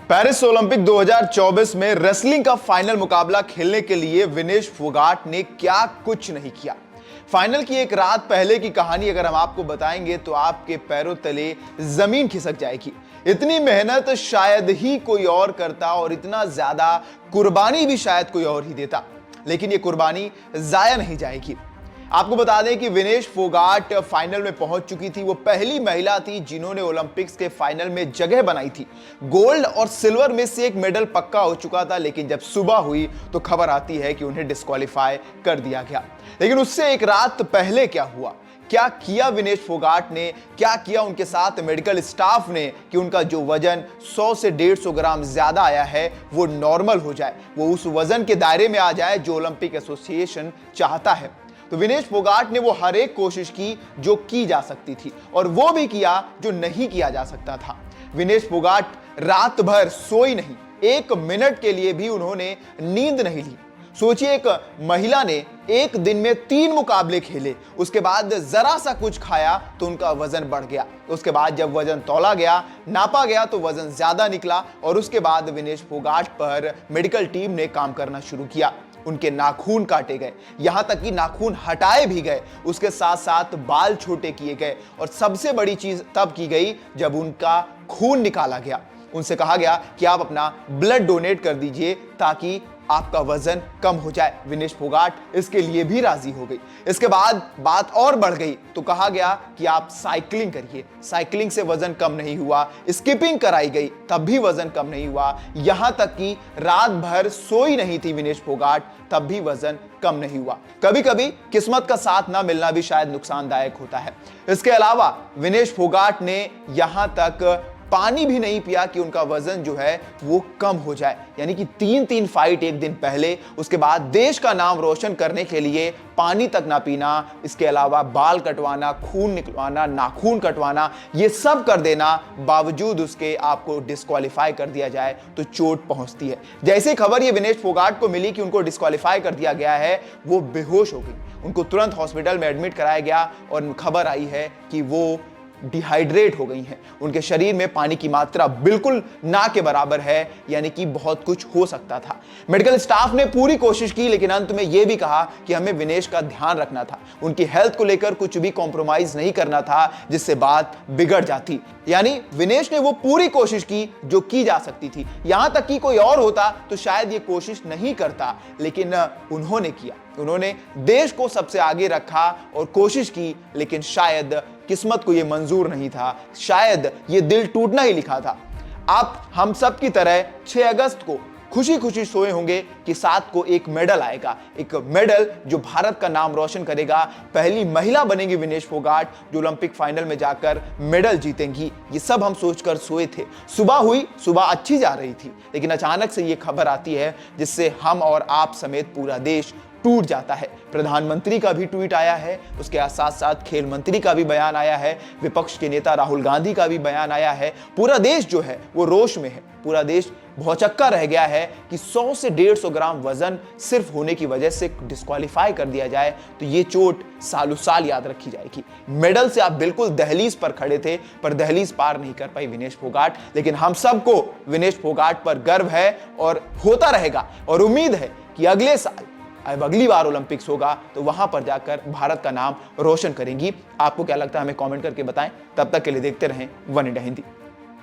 Paris Olympic 2024 में wrestling का final मुकाबला खेलने के लिए विनेश फोगाट ने क्या कुछ नहीं किया। फाइनल की एक रात पहले की कहानी अगर हम आपको बताएंगे तो आपके पैरों तले जमीन खिसक जाएगी। इतनी मेहनत शायद ही कोई और करता और इतना ज्यादा कुर्बानी भी शायद कोई और ही देता, लेकिन ये कुर्बानी जाया नहीं जाएगी। आपको बता दें कि विनेश फोगाट फाइनल में पहुंच चुकी थी। वो पहली महिला थी जिन्होंने ओलंपिक्स के फाइनल में जगह बनाई थी। गोल्ड और सिल्वर में से एक मेडल पक्का हो चुका था, लेकिन जब सुबह हुई तो खबर आती है कि उन्हें डिस्क्वालीफाई कर दिया गया। लेकिन उससे एक रात पहले क्या हुआ, क्या किया विनेश फोगाट ने, क्या किया उनके साथ मेडिकल स्टाफ ने कि उनका जो वजन 100 से 150 ग्राम ज्यादा आया है वो नॉर्मल हो जाए, वो उस वजन के दायरे में आ जाए जो ओलंपिक एसोसिएशन चाहता है। तो विनेश फोगाट ने वो हर एक कोशिश की जो की जा सकती थी और वो भी किया जो नहीं किया जा सकता था। विनेश फोगाट रात भर सोई नहीं, एक मिनट के लिए भी उन्होंने नींद नहीं ली। सोचिए, एक महिला ने एक दिन में 3 मुकाबले खेले, उसके बाद जरा सा कुछ खाया तो उनका वजन बढ़ गया। उसके बाद जब वजन तौला गया, नापा गया तो वजन ज्यादा निकला और उसके बाद विनेश फोगाट पर मेडिकल टीम ने काम करना शुरू किया। उनके नाखून काटे गए, यहां तक कि नाखून हटाए भी गए, उसके साथ साथ बाल छोटे किए गए और सबसे बड़ी चीज तब की गई जब उनका खून निकाला गया। उनसे कहा गया कि आप अपना ब्लड डोनेट कर दीजिए ताकि आपका वजन कम हो जाए। विनेश फोगाट इसके लिए भी राजी हो गई। इसके बाद बात और बढ़ गई तो कहा गया कि आप साइकिलिंग करिए। साइकिलिंग से वजन कम नहीं हुआ, स्किपिंग कराई गई तब भी वजन कम नहीं हुआ, यहां तक कि रात भर सोई नहीं थी विनेश फोगाट तब भी वजन कम नहीं हुआ। कभी कभी किस्मत का साथ ना मिलना भी शायद नुकसानदायक होता है। इसके अलावा विनेश फोगाट ने यहां तक पानी भी नहीं पिया कि उनका वजन जो है वो कम हो जाए। यानी कि 3 फाइट एक दिन पहले, उसके बाद देश का नाम रोशन करने के लिए पानी तक ना पीना, इसके अलावा बाल कटवाना, खून निकलवाना, नाखून कटवाना, ये सब कर देना, बावजूद उसके आपको डिस्क्वालीफाई कर दिया जाए तो चोट पहुंचती है। जैसे खबर ये विनेश फोगाट को मिली कि उनको डिस्क्वालीफाई कर दिया गया है, वो बेहोश हो गई। उनको तुरंत हॉस्पिटल में एडमिट कराया गया और खबर आई है कि वो डिहाइड्रेट हो गई हैं। उनके शरीर में पानी की मात्रा बिल्कुल ना के बराबर है, यानी कि बहुत कुछ हो सकता था। मेडिकल स्टाफ ने पूरी कोशिश की, लेकिन अंत में यह भी कहा कि हमें विनेश का ध्यान रखना था, उनकी हेल्थ को लेकर कुछ भी कॉम्प्रोमाइज नहीं करना था जिससे बात बिगड़ जाती। यानी विनेश ने वो पूरी कोशिश की जो की जा सकती थी। यहां तक कि कोई और होता तो शायद ये कोशिश नहीं करता, लेकिन उन्होंने किया। उन्होंने देश को सबसे आगे रखा और कोशिश की, लेकिन शायद किस्मत को यह मंजूर नहीं था, शायद ये दिल टूटना ही लिखा था। आप हम सब की तरह 6 अगस्त को खुशी खुशी सोए होंगे कि 7 को एक मेडल आएगा, एक मेडल जो भारत का नाम रोशन करेगा। पहली महिला बनेंगी विनेश फोगाट जो ओलंपिक फाइनल में जाकर मेडल जीतेंगी। ये सब हम सोचकर सोए थे। सुबह हुई, सुबह अच्छी जा रही थी, लेकिन अचानक से ये खबर आती है जिससे हम और आप समेत पूरा देश टूट जाता है। प्रधानमंत्री का भी ट्वीट आया है, उसके साथ साथ खेल मंत्री का भी बयान आया है, विपक्ष के नेता राहुल गांधी का भी बयान आया है। पूरा देश जो है वो रोष में है। पूरा देश भौचक्का रह गया है कि 100 से 150 ग्राम वजन सिर्फ होने की वजह से डिस्क्वालीफाई कर दिया जाए तो ये चोट सालों साल याद रखी जाएगी। मेडल से आप बिल्कुल दहलीज पर खड़े थे, पर दहलीज पार नहीं कर पाई विनेश फोगाट। लेकिन हम सबको विनेश फोगाट पर गर्व है और होता रहेगा, और उम्मीद है कि अगले साल अब अगली बार ओलंपिक्स होगा तो वहां पर जाकर भारत का नाम रोशन करेंगी। आपको क्या लगता है हमें कमेंट करके बताएं। तब तक के लिए देखते रहें वन इंडिया हिंदी।